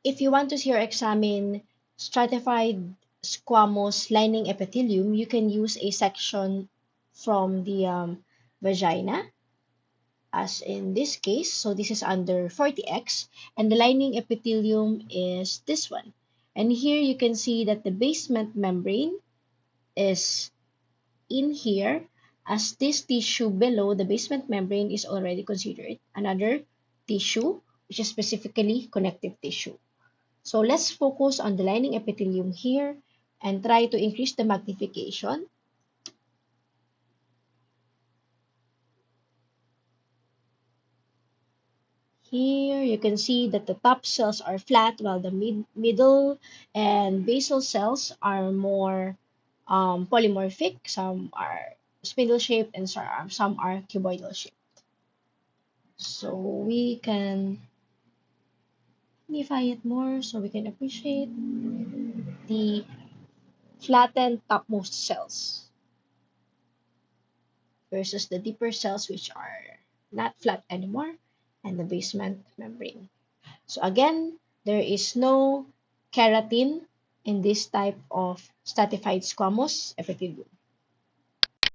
if you want to see or examine stratified squamous lining epithelium, you can use a section from the vagina, as in this case. So this is under 40X, and the lining epithelium is this one. And here you can see that the basement membrane is in here, as this tissue below the basement membrane is already considered another tissue, which is specifically connective tissue. So let's focus on the lining epithelium here and try to increase the magnification. Here you can see that the top cells are flat, while the middle and basal cells are more polymorphic. Some are spindle shaped and some are cuboidal shaped. So we can magnify it more so we can appreciate the flattened topmost cells versus the deeper cells, which are not flat anymore, and the basement membrane. So again, there is no keratin in this type of stratified squamous epithelium.